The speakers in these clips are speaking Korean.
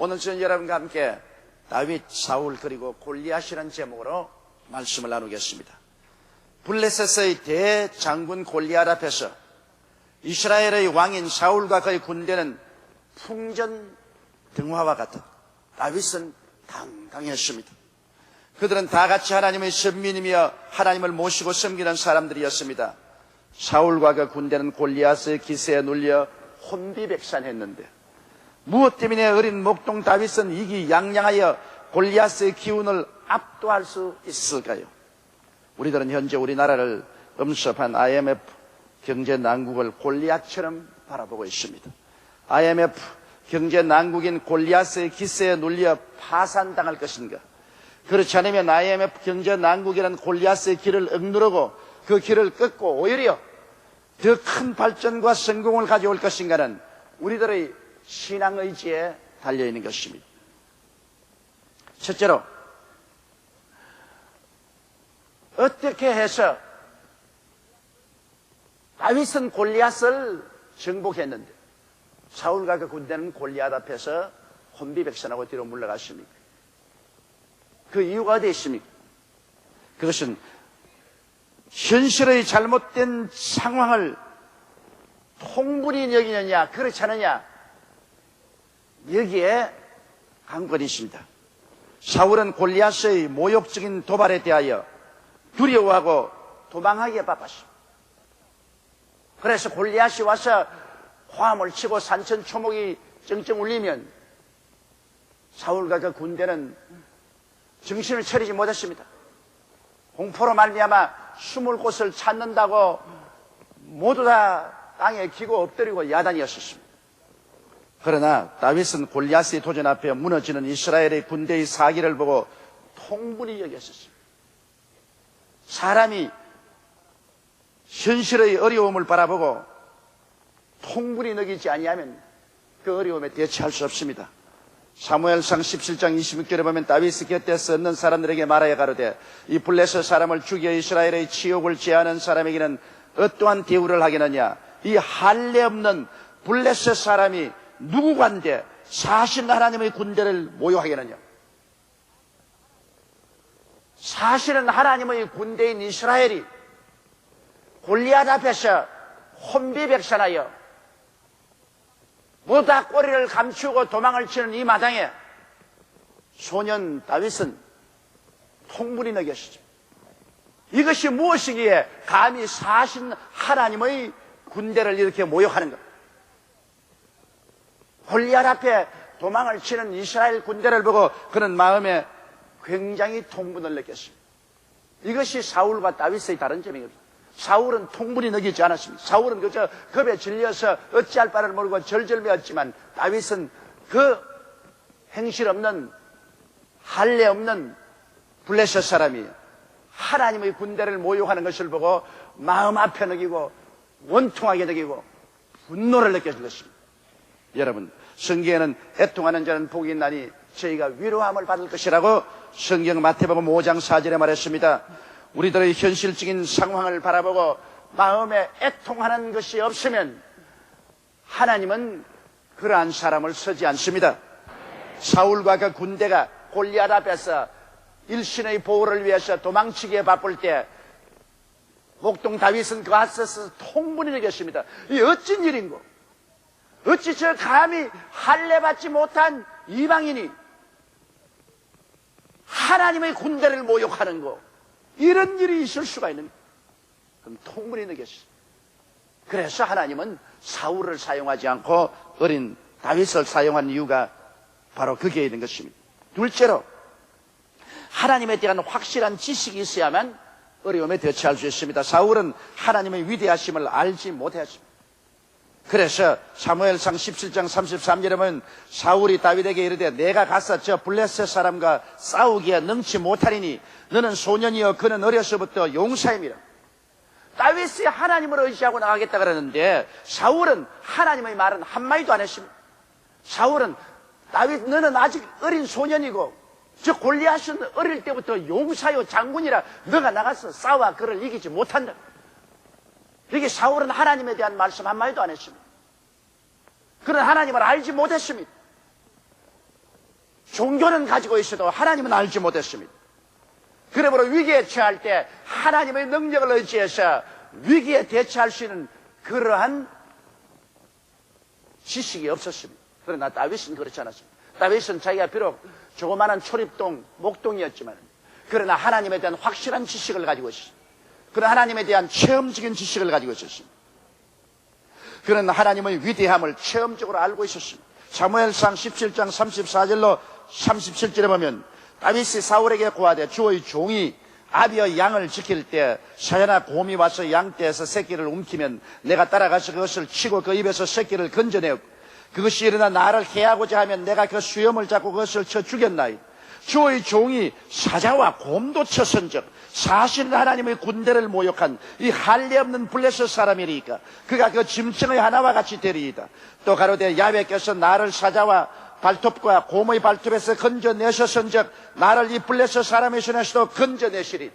오늘 저는 여러분과 함께 다윗, 사울 그리고 골리앗이라는 제목으로 말씀을 나누겠습니다. 블레셋의 대장군 골리앗 앞에서 이스라엘의 왕인 사울과 그의 군대는 풍전등화와 같은, 다윗은 당당했습니다. 그들은 다 같이 하나님의 선민이며 하나님을 모시고 섬기는 사람들이었습니다. 사울과 그 군대는 골리앗의 기세에 눌려 혼비백산했는데 무엇 때문에 어린 목동 다윗은 이기양양하여 골리앗의 기운을 압도할 수 있을까요? 우리들은 현재 우리나라를 엄습한 IMF 경제 난국을 골리앗처럼 바라보고 있습니다. IMF 경제 난국인 골리앗의 기세에 눌려 파산당할 것인가? 그렇지 않으면 IMF 경제 난국이라는 골리앗의 길을 억누르고 그 길을 끊고 오히려 더 큰 발전과 성공을 가져올 것인가는 우리들의 신앙 의지에 달려있는 것입니다. 첫째로, 어떻게 해서 다윗은 골리앗을 정복했는데 사울과 그 군대는 골리앗 앞에서 혼비백산하고 뒤로 물러갔습니까? 그 이유가 어디에 있습니까? 그것은 현실의 잘못된 상황을 통분히 여기느냐 그렇지 않느냐, 여기에 관건이 있습니다. 사울은 골리앗의 모욕적인 도발에 대하여 두려워하고 도망하기에 바빴습니다. 그래서 골리앗이 와서 화음을 치고 산천초목이 쩡쩡 울리면 사울과 그 군대는 정신을 차리지 못했습니다. 공포로 말미암아 숨을 곳을 찾는다고 모두 다 땅에 기고 엎드리고 야단이었습니다. 그러나 다윗은 골리앗의 도전 앞에 무너지는 이스라엘의 군대의 사기를 보고 통분히 여겼었습니다. 사람이 현실의 어려움을 바라보고 통분히 여기지 아니하면 그 어려움에 대처할 수 없습니다. 사무엘상 17장 26절에 보면 다윗이 곁에 섰는 사람들에게 말하여 가로되 이 블레셋 사람을 죽여 이스라엘의 치욕을 제하는 사람에게는 어떠한 대우를 하겠느냐? 이 할례 없는 블레셋 사람이 누구간데 사실 하나님의 군대를 모욕하겠느냐? 사실은 하나님의 군대인 이스라엘이 골리앗 앞에서 혼비백산하여 모두 다 꼬리를 감추고 도망을 치는 이 마당에 소년 다윗은 통분히 여겼죠. 이것이 무엇이기에 감히 사신 하나님의 군대를 이렇게 모욕하는 것? 골리앗 앞에 도망을 치는 이스라엘 군대를 보고 그는 마음에 굉장히 통분을 느꼈습니다. 이것이 사울과 다윗의 다른 점입니다. 사울은 통분히 여기지 않았습니다. 사울은 그저 겁에 질려서 어찌할 바를 모르고 절절매었지만 다윗은 그 행실 없는, 할례 없는 블레셋 사람이 하나님의 군대를 모욕하는 것을 보고 마음 아파 느끼고 원통하게 느끼고 분노를 느껴질 것입니다. 여러분, 성경에는 애통하는 자는 복이 있나니 저희가 위로함을 받을 것이라고 성경 마태복음 5장 4절에 말했습니다. 우리들의 현실적인 상황을 바라보고 마음에 애통하는 것이 없으면 하나님은 그러한 사람을 쓰지 않습니다. 사울과 그 군대가 골리앗 앞에서 일신의 보호를 위해서 도망치기에 바쁠 때 목동 다윗은 그 앞에서 통분히 여겼습니다. 이 어찌 일인고? 어찌 저 감히 할례 받지 못한 이방인이 하나님의 군대를 모욕하는 거, 이런 일이 있을 수가 있는, 그럼 통분히 여겼습니다. 그래서 하나님은 사울을 사용하지 않고 어린 다윗을 사용한 이유가 바로 거기에 있는 것입니다. 둘째로, 하나님에 대한 확실한 지식이 있어야만 어려움에 대처할 수 있습니다. 사울은 하나님의 위대하심을 알지 못했습니다. 그래서 사무엘상 17장 33절에 보면 사울이 다윗에게 이르되 내가 가서 저 블레셋 사람과 싸우기에 능치 못하리니 너는 소년이여 그는 어려서부터 용사임이라. 다윗이 하나님을 의지하고 나가겠다 그러는데 사울은 하나님의 말은 한마디도 안 했습니다. 사울은 다윗 너는 아직 어린 소년이고 저 골리앗은 어릴 때부터 용사요 장군이라 너가 나가서 싸워 그를 이기지 못한다. 여기 사울은 하나님에 대한 말씀 한마디도 안 했습니다. 그는 하나님을 알지 못했습니다. 종교는 가지고 있어도 하나님은 알지 못했습니다. 그러므로 위기에 처할 때 하나님의 능력을 의지해서 위기에 대처할 수 있는 그러한 지식이 없었습니다. 그러나 다윗은 그렇지 않았습니다. 다윗은 자기가 비록 조그마한 초립동, 목동이었지만 그러나 하나님에 대한 확실한 지식을 가지고 있었습니다. 그런 하나님에 대한 체험적인 지식을 가지고 있었습니다. 그런 하나님의 위대함을 체험적으로 알고 있었습니다. 사무엘상 17장 34절로 37절에 보면 다윗이 사울에게 고하되 주의 종이 아비의 양을 지킬 때 사자나 곰이 와서 양떼에서 새끼를 움키면 내가 따라가서 그것을 치고 그 입에서 새끼를 건져내었고 그것이 일어나 나를 해하고자 하면 내가 그 수염을 잡고 그것을 쳐 죽였나이다. 주의 종이 사자와 곰도 쳤은즉 사실은 하나님의 군대를 모욕한 이 할례 없는 블레셋 사람이니까 그가 그 짐승의 하나와 같이 되리이다. 또 가로되 야훼께서 나를 사자와 발톱과 곰의 발톱에서 건져내셨은즉 나를 이 블레셋 사람의 손에서도 건져내시리.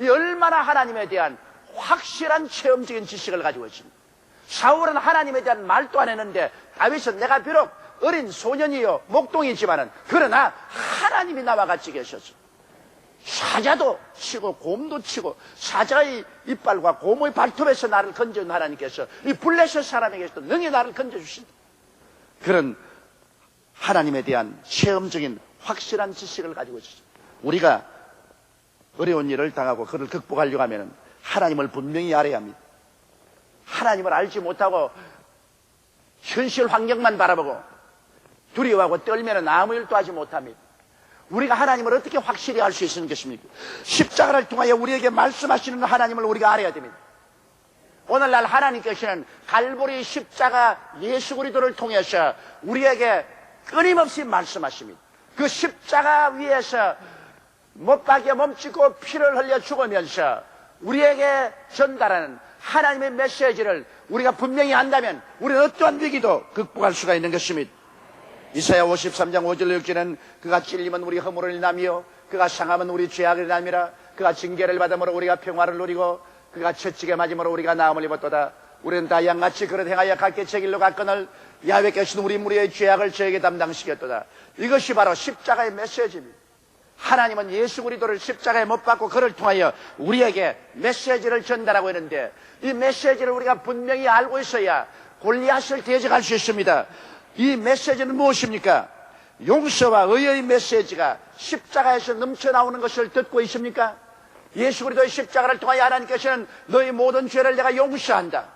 이 얼마나 하나님에 대한 확실한 체험적인 지식을 가지고 있습니다. 사울은 하나님에 대한 말도 안 했는데 다윗은 내가 비록 어린 소년이요 목동이지만은 그러나 하나님이 나와 같이 계셨어. 사자도 치고 곰도 치고 사자의 이빨과 곰의 발톱에서 나를 건져준 하나님께서 이 블레셋 사람에게서도 능히 나를 건져주신다. 그런 하나님에 대한 체험적인 확실한 지식을 가지고 있습니다. 우리가 어려운 일을 당하고 그를 극복하려고 하면 하나님을 분명히 알아야 합니다. 하나님을 알지 못하고 현실 환경만 바라보고 두려워하고 떨면 아무 일도 하지 못합니다. 우리가 하나님을 어떻게 확실히 알 수 있는 것입니까? 십자가를 통하여 우리에게 말씀하시는 하나님을 우리가 알아야 됩니다. 오늘날 하나님께서는 갈보리 십자가 예수 그리스도를 통해서 우리에게 끊임없이 말씀하십니다. 그 십자가 위에서 못 박여 몸짓고 피를 흘려 죽으면서 우리에게 전달하는 하나님의 메시지를 우리가 분명히 안다면 우리는 어떠한 위기도 극복할 수가 있는 것입니다. 이사야 53장 5절 6절은 그가 찔리면 우리 허물을 인하며 그가 상하면 우리 죄악을 인함이라. 그가 징계를 받음으로 우리가 평화를 누리고 그가 채찍에 맞음으로 우리가 나음을 입었도다. 우리는 다 양같이 그릇 행하여 각기 제 길로 갔거늘 야훼께서는 우리 무리의 죄악을 저에게 담당시켰도다. 이것이 바로 십자가의 메시지입니다. 하나님은 예수 그리스도를 십자가에 못 박고 그를 통하여 우리에게 메시지를 전달하고 있는데 이 메시지를 우리가 분명히 알고 있어야 골리앗을 대적할 수 있습니다. 이 메시지는 무엇입니까? 용서와 의의 메시지가 십자가에서 넘쳐나오는 것을 듣고 있습니까? 예수 그리스도의 십자가를 통하여 하나님께서는 너희 모든 죄를 내가 용서한다.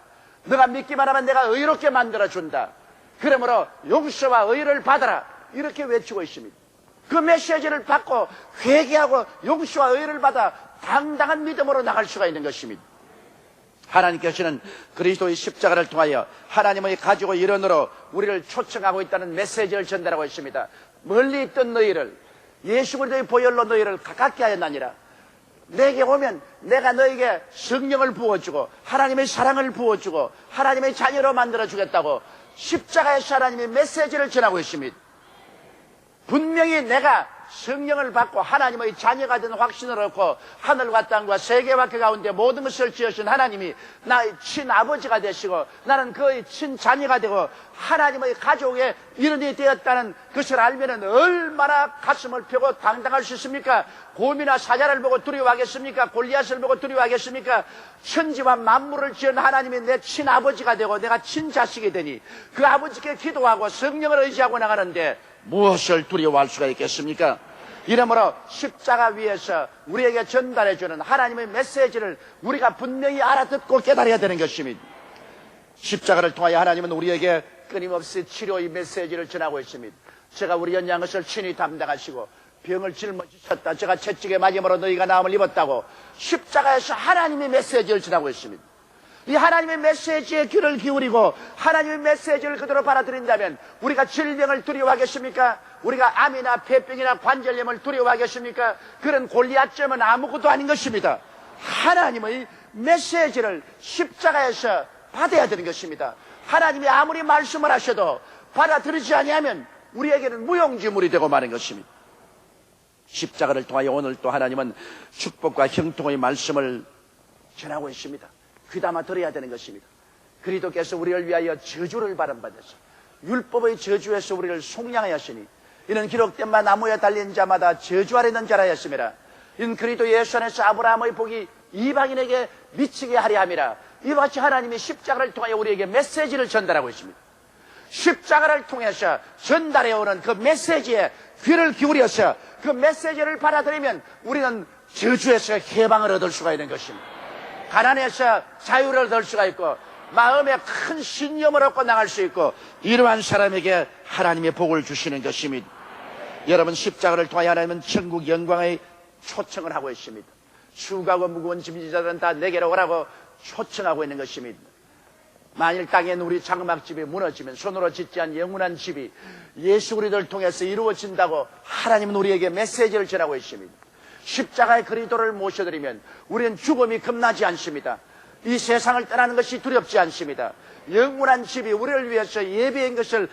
너가 믿기만 하면 내가 의롭게 만들어준다. 그러므로 용서와 의를 받아라. 이렇게 외치고 있습니다. 그 메시지를 받고 회개하고 용서와 의를 받아 당당한 믿음으로 나갈 수가 있는 것입니다. 하나님께서는 그리스도의 십자가를 통하여 하나님의 가지고 일원으로 우리를 초청하고 있다는 메시지를 전달하고 있습니다. 멀리 있던 너희를 예수 그리스도의 보혈로 너희를 가깝게 하였나니라. 내게 오면 내가 너에게 성령을 부어주고 하나님의 사랑을 부어주고 하나님의 자녀로 만들어주겠다고 십자가에서 하나님의 메시지를 전하고 있습니다. 분명히 내가 성령을 받고 하나님의 자녀가 된 확신을 얻고 하늘과 땅과 세계와 그 가운데 모든 것을 지으신 하나님이 나의 친아버지가 되시고 나는 그의 친자녀가 되고 하나님의 가족의 일원이 되었다는 것을 알면 얼마나 가슴을 펴고 당당할 수 있습니까? 곰이나 사자를 보고 두려워하겠습니까? 골리앗을 보고 두려워하겠습니까? 천지와 만물을 지은 하나님이 내 친아버지가 되고 내가 친자식이 되니 그 아버지께 기도하고 성령을 의지하고 나가는데 무엇을 두려워할 수가 있겠습니까? 이러므로 십자가 위에서 우리에게 전달해주는 하나님의 메시지를 우리가 분명히 알아듣고 깨달아야 되는 것입니다. 십자가를 통하여 하나님은 우리에게 끊임없이 치료의 메시지를 전하고 있습니다. 제가 우리 연양 것을 친히 담당하시고 병을 짊어지셨다. 제가 채찍에 맞음으로 너희가 나음을 입었다고 십자가에서 하나님의 메시지를 전하고 있습니다. 이 하나님의 메시지에 귀를 기울이고 하나님의 메시지를 그대로 받아들인다면 우리가 질병을 두려워하겠습니까? 우리가 암이나 폐병이나 관절염을 두려워하겠습니까? 그런 골리앗점은 아무것도 아닌 것입니다. 하나님의 메시지를 십자가에서 받아야 되는 것입니다. 하나님이 아무리 말씀을 하셔도 받아들이지 아니하면 우리에게는 무용지물이 되고 마는 것입니다. 십자가를 통하여 오늘 또 하나님은 축복과 형통의 말씀을 전하고 있습니다. 귀담아 들어야 되는 것입니다. 그리스도께서 우리를 위하여 저주를 받은 바 되서 율법의 저주에서 우리를 속량하였으니 이는 기록된 바 나무에 달린 자마다 저주 아래 있는 자라였습니다. 이는 그리스도 예수 안에서 아브라함의 복이 이방인에게 미치게 하려 함이라. 이와 같이 하나님이 십자가를 통하여 우리에게 메시지를 전달하고 있습니다. 십자가를 통해서 전달해 오는 그 메시지에 귀를 기울여서 그 메시지를 받아들이면 우리는 저주에서 해방을 얻을 수가 있는 것입니다. 가난에서 자유를 얻을 수가 있고 마음에 큰 신념을 얻고 나갈 수 있고 이러한 사람에게 하나님의 복을 주시는 것입니다. 여러분, 십자가를 통하여 하나님은 천국 영광의 초청을 하고 있습니다. 수고하고 무거운 짐진 자들은 다 내게로 오라고 초청하고 있는 것입니다. 만일 땅에 우리 장막집이 무너지면 손으로 짓지 않은 영원한 집이 예수 그리스도를 통해서 이루어진다고 하나님은 우리에게 메시지를 전하고 있습니다. 십자가의 그리스도를 모셔드리면 우리는 죽음이 겁나지 않습니다. 이 세상을 떠나는 것이 두렵지 않습니다. 영원한 집이 우리를 위해서 예비한 것을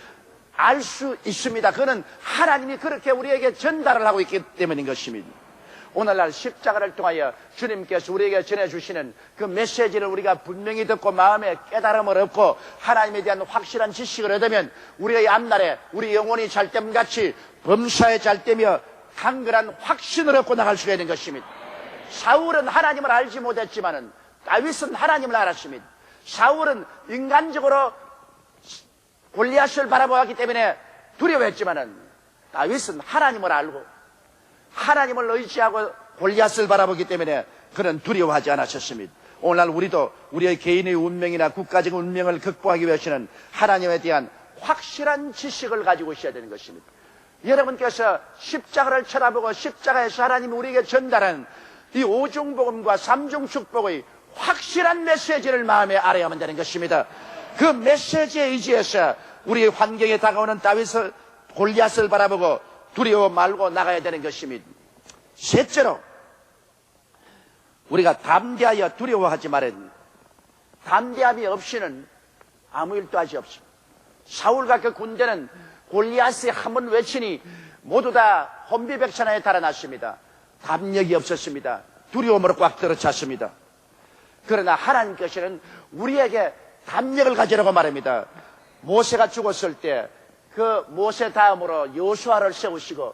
알 수 있습니다. 그는 하나님이 그렇게 우리에게 전달을 하고 있기 때문인 것입니다. 오늘날 십자가를 통하여 주님께서 우리에게 전해주시는 그 메시지를 우리가 분명히 듣고 마음에 깨달음을 얻고 하나님에 대한 확실한 지식을 얻으면 우리의 앞날에 우리 영혼이 잘됨같이 범사에 잘되며 강건한 확신을 얻고 나갈 수가 있는 것입니다. 사울은 하나님을 알지 못했지만은 다윗은 하나님을 알았습니다. 사울은 인간적으로 골리앗을 바라보았기 때문에 두려워했지만은 다윗은 하나님을 알고 하나님을 의지하고 골리앗을 바라보기 때문에 그는 두려워하지 않았었습니다. 오늘날 우리도 우리의 개인의 운명이나 국가적 운명을 극복하기 위해서는 하나님에 대한 확실한 지식을 가지고 있어야 되는 것입니다. 여러분께서 십자가를 쳐다보고 십자가에서 하나님이 우리에게 전달한 이 오중복음과 삼중축복의 확실한 메시지를 마음에 알아야만 되는 것입니다. 그 메시지에 의지해서 우리의 환경에 다가오는 다윗을 골리앗을 바라보고 두려워 말고 나가야 되는 것입니다. 셋째로 우리가 담대하여 두려워하지 말아야 됩니다. 담대함이 없이는 아무 일도 하지 없습니다. 사울과 그 군대는 골리앗이 한번 외치니 모두 다 혼비백산에 달아났습니다. 담력이 없었습니다. 두려움으로 꽉 들어찼습니다. 그러나 하나님께서는 우리에게 담력을 가지라고 말합니다. 모세가 죽었을 때 그 모세 다음으로 여호수아를 세우시고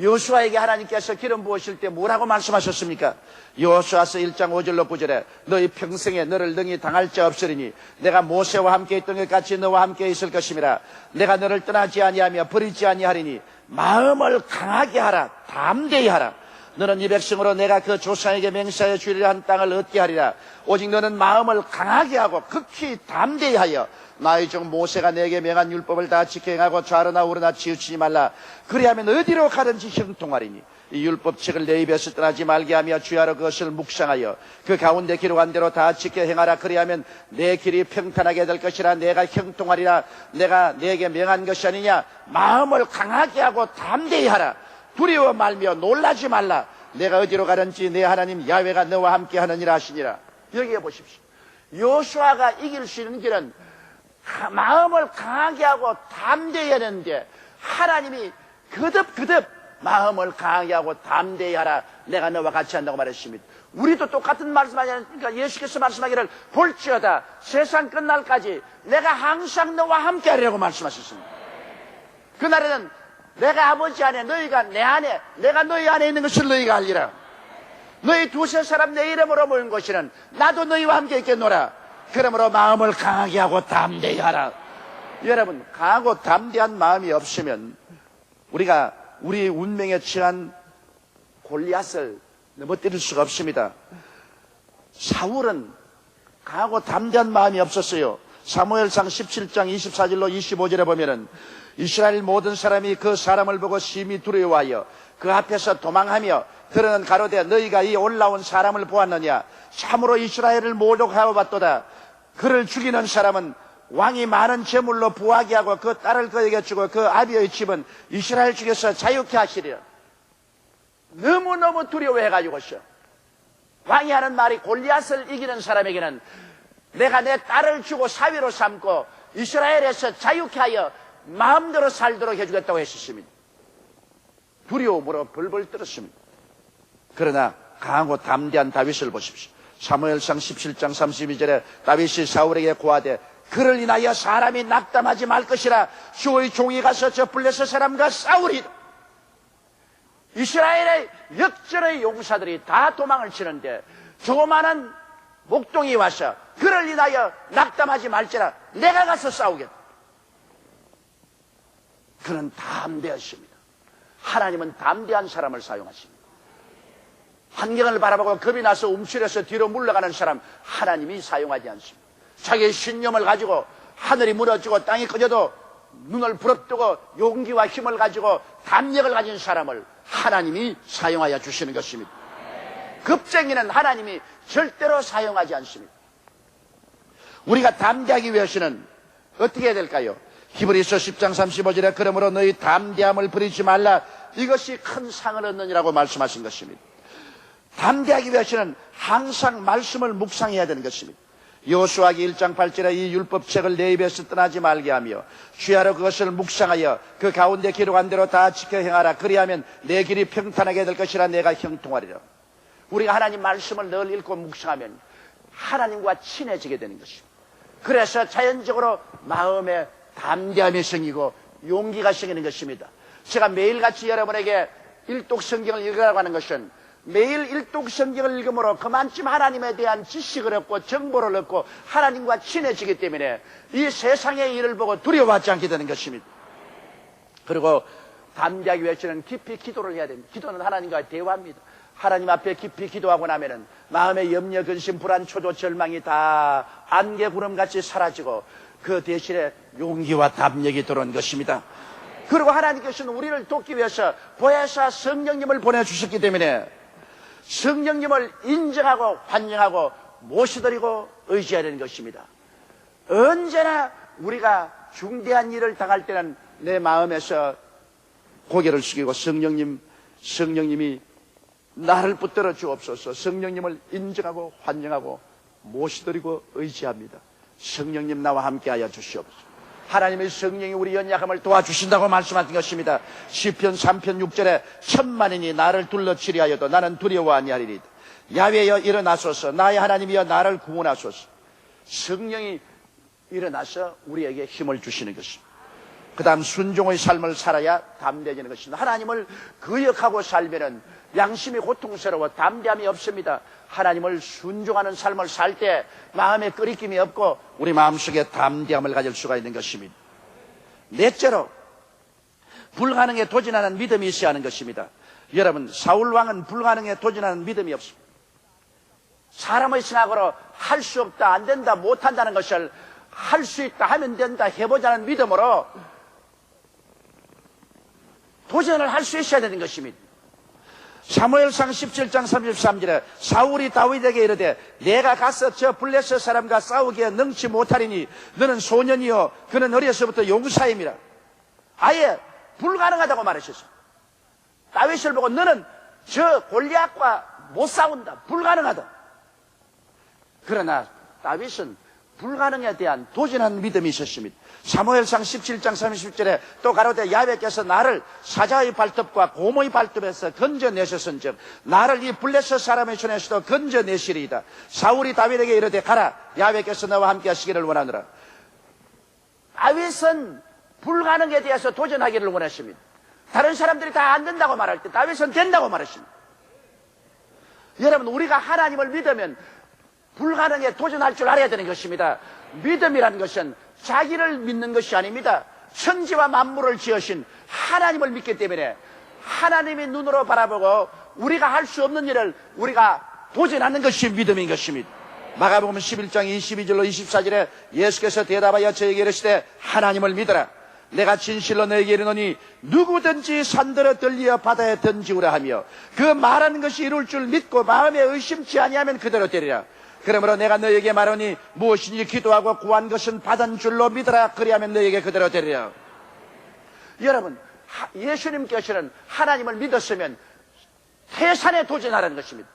여호수아에게 하나님께서 기름 부으실 때 뭐라고 말씀하셨습니까? 여호수아서 1장 5절로 9절에 너희 평생에 너를 능히 당할 자 없으리니 내가 모세와 함께 있던 것 같이 너와 함께 있을 것임이라. 내가 너를 떠나지 아니하며 버리지 아니하리니 마음을 강하게 하라. 담대히 하라. 너는 이 백성으로 내가 그 조상에게 맹세하여 주리라 한 땅을 얻게 하리라. 오직 너는 마음을 강하게 하고 극히 담대히 하여 나의 종 모세가 내게 명한 율법을 다 지켜 행하고 좌로나 우로나 치우치지 말라. 그리하면 어디로 가든지 형통하리니 이 율법책을 내 입에서 떠나지 말게 하며 주야로 그것을 묵상하여 그 가운데 기록한 대로 다 지켜 행하라. 그리하면 내 길이 평탄하게 될 것이라. 내가 형통하리라. 내가 내게 명한 것이 아니냐. 마음을 강하게 하고 담대히 하라. 두려워 말며 놀라지 말라. 내가 어디로 가든지 내 하나님 야훼가 너와 함께 하느니라 하시니라. 여기에 보십시오. 여호수아가 이길 수 있는 길은 마음을 강하게 하고 담대히 하는데 하나님이 거듭 마음을 강하게 하고 담대히 하라. 내가 너와 같이 한다고 말했습니다. 우리도 똑같은 말씀하니까 예수께서 말씀하기를 볼지어다 세상 끝날까지 내가 항상 너와 함께 하리라고 말씀하셨습니다. 그날에는 내가 아버지 안에 너희가 내 안에 내가 너희 안에 있는 것을 너희가 알리라. 너희 두세 사람 내 이름으로 모인 곳에는 나도 너희와 함께 있겠노라. 그러므로 마음을 강하게 하고 담대히 하라. 여러분, 강하고 담대한 마음이 없으면 우리가 우리 운명에 처한 골리앗을 넘어뜨릴 수가 없습니다. 사울은 강하고 담대한 마음이 없었어요. 사무엘상 17장 24절로 25절에 보면은 이스라엘 모든 사람이 그 사람을 보고 심히 두려워하여 그 앞에서 도망하며 그러는 가로되 너희가 이 올라온 사람을 보았느냐. 참으로 이스라엘을 모독하여 봤도다. 그를 죽이는 사람은 왕이 많은 재물로 부하게 하고 그 딸을 그에게 주고 그 아비의 집은 이스라엘 중에서 자유케 하시리라. 너무너무 두려워해가지고서 왕이 하는 말이 골리앗을 이기는 사람에게는 내가 내 딸을 주고 사위로 삼고 이스라엘에서 자유케 하여 마음대로 살도록 해주겠다고 했었습니다. 두려움으로 벌벌 떨었습니다. 그러나 강하고 담대한 다윗을 보십시오. 사무엘상 17장 32절에 다윗이 사울에게 고하되 그를 인하여 사람이 낙담하지 말 것이라. 주의 종이 가서 저 블레셋 사람과 싸우리라. 이스라엘의 역전의 용사들이 다 도망을 치는데 조그마한 목동이 와서 그를 인하여 낙담하지 말지라 내가 가서 싸우겠다. 그는 담대하십니다. 하나님은 담대한 사람을 사용하십니다. 환경을 바라보고 겁이 나서 움츠려서 뒤로 물러가는 사람 하나님이 사용하지 않습니다. 자기의 신념을 가지고 하늘이 무너지고 땅이 꺼져도 눈을 부릅뜨고 용기와 힘을 가지고 담력을 가진 사람을 하나님이 사용하여 주시는 것입니다. 겁쟁이는 하나님이 절대로 사용하지 않습니다. 우리가 담대하기 위해서는 어떻게 해야 될까요? 히브리서 10장 35절에 그러므로 너희 담대함을 버리지 말라. 이것이 큰 상을 얻느니라고 말씀하신 것입니다. 담대하기 위해서는 항상 말씀을 묵상해야 되는 것입니다. 여호수아기 1장 8절에 이 율법책을 내 입에서 떠나지 말게 하며 주야로 그것을 묵상하여 그 가운데 기록한 대로 다 지켜 행하라. 그리하면 내 길이 평탄하게 될 것이라 내가 형통하리라. 우리가 하나님 말씀을 늘 읽고 묵상하면 하나님과 친해지게 되는 것입니다. 그래서 자연적으로 마음에 담대함이 생기고 용기가 생기는 것입니다. 제가 매일같이 여러분에게 일독 성경을 읽으라고 하는 것은 매일 일독 성경을 읽음으로 그만큼 하나님에 대한 지식을 얻고 정보를 얻고 하나님과 친해지기 때문에 이 세상의 일을 보고 두려워하지 않게 되는 것입니다. 그리고 담대하기 위해서는 깊이 기도를 해야 됩니다. 기도는 하나님과 대화입니다. 하나님 앞에 깊이 기도하고 나면은 마음의 염려, 근심, 불안, 초조, 절망이 다 안개 구름같이 사라지고 그 대신에 용기와 담력이 들어온 것입니다. 그리고 하나님께서는 우리를 돕기 위해서 보혜사 성령님을 보내주셨기 때문에 성령님을 인정하고 환영하고 모시드리고 의지하는 것입니다. 언제나 우리가 중대한 일을 당할 때는 내 마음에서 고개를 숙이고 성령님이 나를 붙들어 주옵소서. 성령님을 인정하고 환영하고 모시드리고 의지합니다. 성령님 나와 함께하여 주시옵소서. 하나님의 성령이 우리 연약함을 도와주신다고 말씀하신 것입니다. 시편 3편 6절에 천만인이 나를 둘러치리 하여도 나는 두려워 아니하리이다. 야훼여 일어나소서. 나의 하나님이여 나를 구원하소서. 성령이 일어나서 우리에게 힘을 주시는 것입니다. 그 다음 순종의 삶을 살아야 담대해지는 것입니다. 하나님을 거역하고 살면은 양심이 고통스러워 담대함이 없습니다. 하나님을 순종하는 삶을 살 때 마음에 끓이김이 없고 우리 마음속에 담대함을 가질 수가 있는 것입니다. 넷째로 불가능에 도전하는 믿음이 있어야 하는 것입니다. 여러분, 사울왕은 불가능에 도전하는 믿음이 없습니다. 사람의 생각으로 할 수 없다, 안 된다, 못한다는 것을 할 수 있다, 하면 된다, 해보자는 믿음으로 도전을 할 수 있어야 되는 것입니다. 사무엘상 17장 33절에 사울이 다윗에게 이르되 내가 가서 저 블레셋 사람과 싸우기에 능치 못하리니 너는 소년이요 그는 어려서부터 용사임이라. 아예 불가능하다고 말하셨어요. 다윗을 보고 너는 저 골리앗과 못 싸운다, 불가능하다. 그러나 다윗은 불가능에 대한 도전한 믿음이 있었습니다. 사무엘상 17장 30절에 또 가로되 야훼께서 나를 사자의 발톱과 곰의 발톱에서 건져내셨은즉 나를 이 블레셋 사람의 손에서도 건져내시리이다. 사울이 다윗에게 이르되 가라, 야훼께서 너와 함께 하시기를 원하노라. 다윗은 불가능에 대해서 도전하기를 원했습니다. 다른 사람들이 다 안 된다고 말할 때 다윗은 된다고 말했습니다. 여러분, 우리가 하나님을 믿으면 불가능에 도전할 줄 알아야 되는 것입니다. 믿음이라는 것은 자기를 믿는 것이 아닙니다. 천지와 만물을 지으신 하나님을 믿기 때문에 하나님이 눈으로 바라보고 우리가 할 수 없는 일을 우리가 도전하는 것이 믿음인 것입니다. 마가복음 11장 22절로 24절에 예수께서 대답하여 저에게 이르시되 하나님을 믿어라. 내가 진실로 너에게 이르노니 누구든지 산들어 들리어 바다에 던지우라 하며 그 말하는 것이 이룰 줄 믿고 마음에 의심치 아니하면 그대로 되리라. 그러므로 내가 너에게 말하니 무엇이든지 기도하고 구한 것은 받은 줄로 믿어라. 그리하면 너에게 그대로 되리라. 여러분, 예수님께서는 하나님을 믿었으면 태산에 도전하라는 것입니다.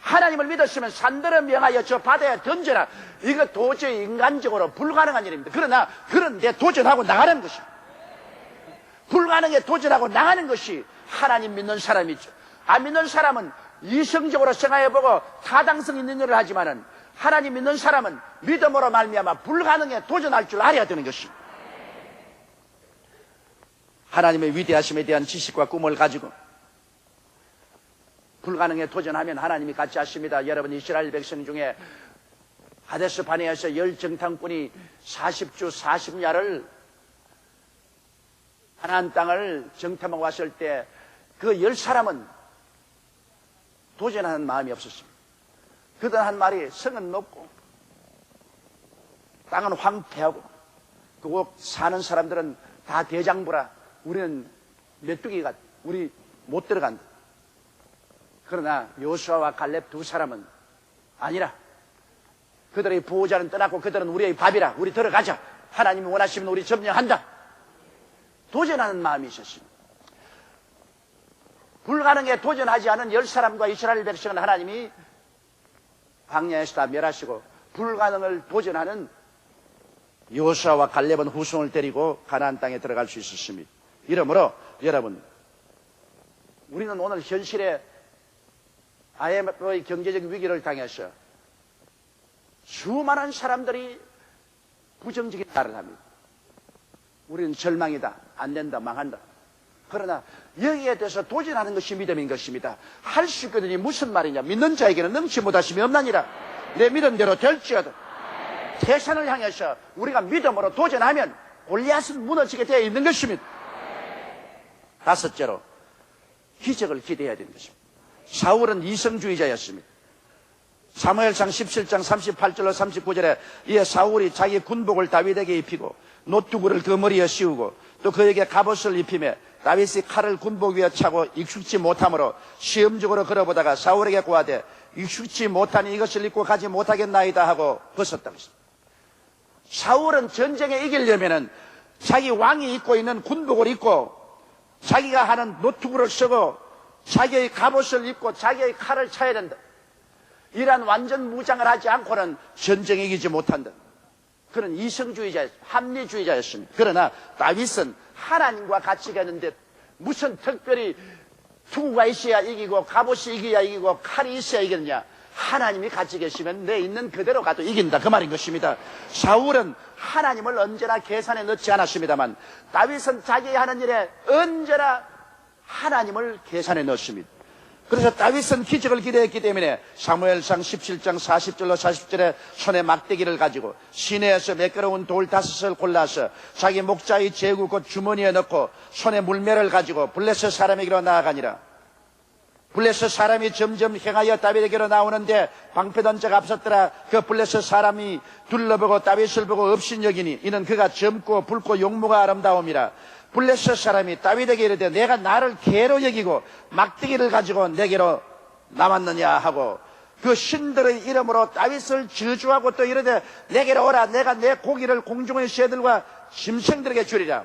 하나님을 믿었으면 산들을 명하여 저 바다에 던져라. 이거 도저히 인간적으로 불가능한 일입니다. 그러나 그런데 도전하고 나가는 것입니다. 불가능에 도전하고 나가는 것이 하나님 믿는 사람이죠. 안 믿는 사람은 이성적으로 생각해보고 타당성 있는 일을 하지만은 하나님 믿는 사람은 믿음으로 말미암아 불가능에 도전할 줄 알아야 되는 것입니다. 하나님의 위대하심에 대한 지식과 꿈을 가지고 불가능에 도전하면 하나님이 같이 하십니다. 여러분, 이스라엘 백성 중에 하데스 바네아에서 열 정탐꾼이 40주 40야를 가나안 땅을 정탐하고 왔을 때 그 10사람은 도전하는 마음이 없었습니다. 그들 한 말이 성은 높고 땅은 황폐하고 그곳 사는 사람들은 다 대장부라 우리는 메뚜기가 우리 못 들어간다. 그러나 여호수아와 갈렙 두 사람은 아니라 그들의 보호자는 떠났고 그들은 우리의 밥이라 우리 들어가자. 하나님이 원하시면 우리 점령한다. 도전하는 마음이 있었습니다. 불가능에 도전하지 않은 10사람과 이스라엘 백성은 하나님이 광야에서 다 멸하시고 불가능을 도전하는 여호수아와 갈렙은 후손을 데리고 가나안 땅에 들어갈 수 있었습니다. 이러므로 여러분, 우리는 오늘 현실에 IMF의 경제적 위기를 당해서 수많은 사람들이 부정적인 말을 합니다. 우리는 절망이다, 안 된다, 망한다. 그러나 여기에 대해서 도전하는 것이 믿음인 것입니다. 할 수 있거든요. 무슨 말이냐? 믿는 자에게는 능치 못하심이 없나니라. 내 믿음대로 될지어다. 태산을 향해서 우리가 믿음으로 도전하면 골리앗은 무너지게 되어 있는 것입니다. 다섯째로 기적을 기대해야 되는 것입니다. 사울은 이성주의자였습니다. 사무엘상 17장 38절로 39절에 이에 사울이 자기 군복을 다윗에게 입히고 노뚜구를 그 머리에 씌우고 또 그에게 갑옷을 입히며 다윗이 칼을 군복 위에 차고 익숙지 못함으로 시험적으로 걸어보다가 사울에게 고하되 익숙지 못하니 이것을 입고 가지 못하겠나이다 하고 벗었다고 했습니다. 사울은 전쟁에 이기려면은 자기 왕이 입고 있는 군복을 입고 자기가 하는 노투구를 쓰고 자기의 갑옷을 입고 자기의 칼을 차야 된다. 이러한 완전 무장을 하지 않고는 전쟁에 이기지 못한다. 그는 이성주의자, 합리주의자였습니다. 그러나 다윗은 하나님과 같이 가는데 무슨 특별히 투구가 있어야 이기고 갑옷이 이겨야 이기고 칼이 있어야 이기느냐. 하나님이 같이 계시면 내 있는 그대로 가도 이긴다. 그 말인 것입니다. 사울은 하나님을 언제나 계산에 넣지 않았습니다만 다윗은 자기 하는 일에 언제나 하나님을 계산에 넣었습니다. 그래서 다윗은 기적을 기대했기 때문에 사무엘상 17장 40절로 40절에 손에 막대기를 가지고 시내에서 매끄러운 돌 5을 골라서 자기 목자의 제구 곧 주머니에 넣고 손에 물매를 가지고 블레셋 사람에게로 나아가니라. 블레셋 사람이 점점 행하여 다윗에게로 나오는데 방패던 자가 앞섰더라. 그 블레셋 사람이 둘러보고 다윗을 보고 업신여기니 이는 그가 젊고 붉고 용모가 아름다움이라. 블레셋 사람이 다윗에게 이르되 내가 나를 개로 여기고 막대기를 가지고 내게로 남았느냐 하고 그 신들의 이름으로 다윗을 저주하고 또 이르되 내게로 오라. 내가 내 고기를 공중의 새들과 짐승들에게 주리라.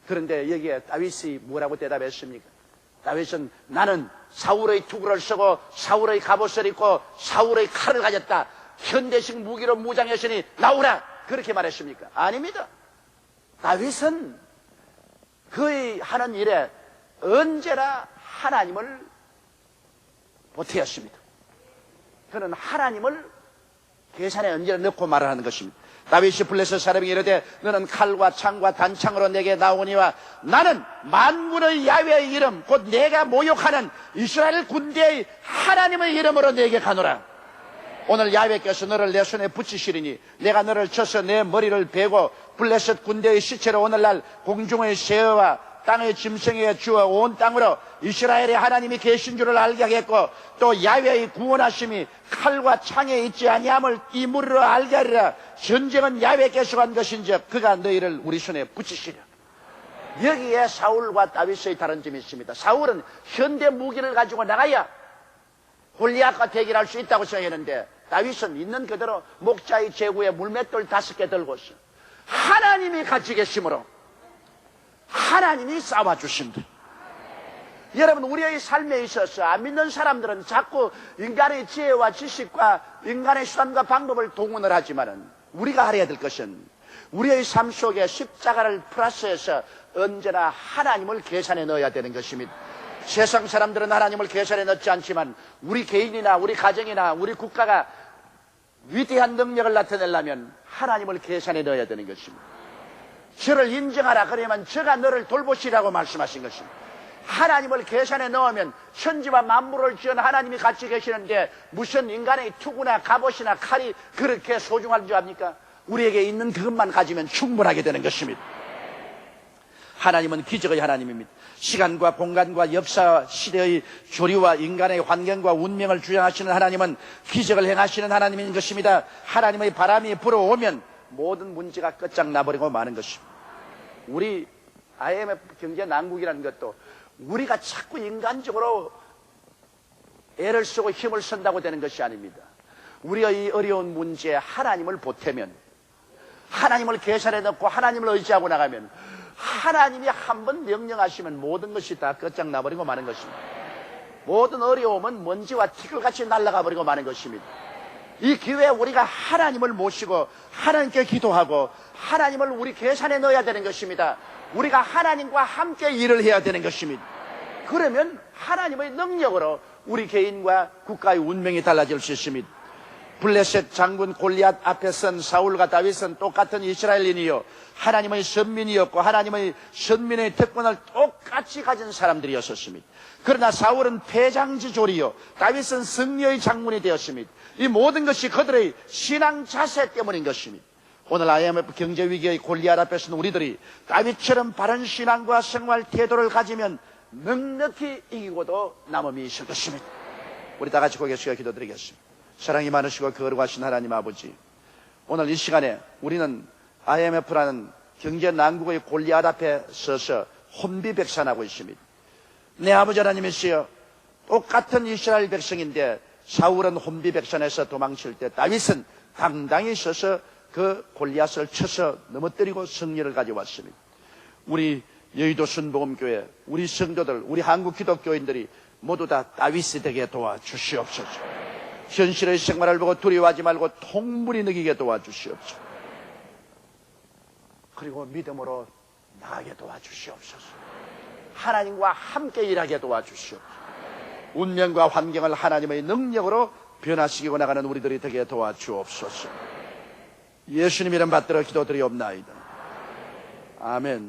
그런데 여기에 다윗이 뭐라고 대답했습니까? 다윗은 나는 사울의 투구를 쓰고 사울의 갑옷을 입고 사울의 칼을 가졌다. 현대식 무기로 무장했으니 나오라. 그렇게 말했습니까? 아닙니다. 다윗은 그의 하는 일에 언제나 하나님을 보태었습니다. 그는 하나님을 계산에 언제나 넣고 말을 하는 것입니다. 다윗이 블레셋 사람에게 이르되 너는 칼과 창과 단창으로 내게 나오니와 나는 만군의 야훼의 이름 곧 내가 모욕하는 이스라엘 군대의 하나님의 이름으로 내게 가노라. 오늘 야훼께서 너를 내 손에 붙이시리니 내가 너를 쳐서 내 머리를 베고 블레셋 군대의 시체로 오늘날 공중의 새와 땅의 짐승에게 주어 온 땅으로 이스라엘의 하나님이 계신 줄을 알게 하겠고 또 야훼의 구원하심이 칼과 창에 있지 아니함을 이 무리로 알게 하리라. 전쟁은 야훼께서 한 것인즉 그가 너희를 우리 손에 붙이시리라. 여기에 사울과 다윗의 다른 점이 있습니다. 사울은 현대 무기를 가지고 나가야 골리앗과 대결할 수 있다고 생각했는데 다윗은 있는 그대로 목자의 제구에 물맷돌 5개 들고서 하나님이 같이 계심으로 하나님이 싸워주신다. 여러분, 우리의 삶에 있어서 안 믿는 사람들은 자꾸 인간의 지혜와 지식과 인간의 수단과 방법을 동원을 하지만은 우리가 알아야 될 것은 우리의 삶 속에 십자가를 플러스해서 언제나 하나님을 계산에 넣어야 되는 것입니다. 세상 사람들은 하나님을 계산에 넣지 않지만 우리 개인이나 우리 가정이나 우리 국가가 위대한 능력을 나타내려면 하나님을 계산에 넣어야 되는 것입니다. 저를 인정하라. 그러면 저가 너를 돌보시라고 말씀하신 것입니다. 하나님을 계산에 넣으면 천지와 만물을 지은 하나님이 같이 계시는데 무슨 인간의 투구나 갑옷이나 칼이 그렇게 소중한 줄 압니까? 우리에게 있는 그것만 가지면 충분하게 되는 것입니다. 하나님은 기적의 하나님입니다. 시간과 공간과 역사 시대의 조리와 인간의 환경과 운명을 주장하시는 하나님은 기적을 행하시는 하나님인 것입니다. 하나님의 바람이 불어오면 모든 문제가 끝장나버리고 마는 것입니다. 우리 IMF 경제 난국이라는 것도 우리가 자꾸 인간적으로 애를 쓰고 힘을 쓴다고 되는 것이 아닙니다. 우리가 이 어려운 문제에 하나님을 보태면, 하나님을 계산에 넣고 하나님을 의지하고 나가면 하나님이 한번 명령하시면 모든 것이 다 끝장나버리고 마는 것입니다. 모든 어려움은 먼지와 티끌같이 날아가 버리고 마는 것입니다. 이 기회에 우리가 하나님을 모시고 하나님께 기도하고 하나님을 우리 계산에 넣어야 되는 것입니다. 우리가 하나님과 함께 일을 해야 되는 것입니다. 그러면 하나님의 능력으로 우리 개인과 국가의 운명이 달라질 수 있습니다. 블레셋 장군 골리앗 앞에 선 사울과 다윗은 똑같은 이스라엘인이요 하나님의 선민이었고 하나님의 선민의 특권을 똑같이 가진 사람들이었습니다. 그러나 사울은 패장지졸이요 다윗은 승려의 장군이 되었습니다. 이 모든 것이 그들의 신앙 자세 때문인 것입니다. 오늘 IMF 경제위기의 골리앗 앞에 서는 우리들이 다윗처럼 바른 신앙과 생활 태도를 가지면 넉넉히 이기고도 남음이 있을 것입니다. 우리 다 같이 고개 숙여 기도드리겠습니다. 사랑이 많으시고 거룩하신 하나님 아버지, 오늘 이 시간에 우리는 IMF라는 경제 난국의 골리앗 앞에 서서 혼비백산하고 있습니다. 내 아버지 하나님이시여, 똑같은 이스라엘 백성인데 사울은 혼비백산에서 도망칠 때 다윗은 당당히 서서 그 골리앗을 쳐서 넘어뜨리고 승리를 가져왔습니다. 우리 여의도 순복음교회, 우리 성도들, 우리 한국 기독교인들이 모두 다 다윗이 되게 도와주시옵소서. 현실의 생활을 보고 두려워하지 말고 통분히 느끼게 도와주시옵소서. 그리고 믿음으로 나가게 도와주시옵소서. 하나님과 함께 일하게 도와주시옵소서. 운명과 환경을 하나님의 능력으로 변화시키고 나가는 우리들이 되게 도와주옵소서. 예수님 이름 받들어 기도드리옵나이다. 아멘.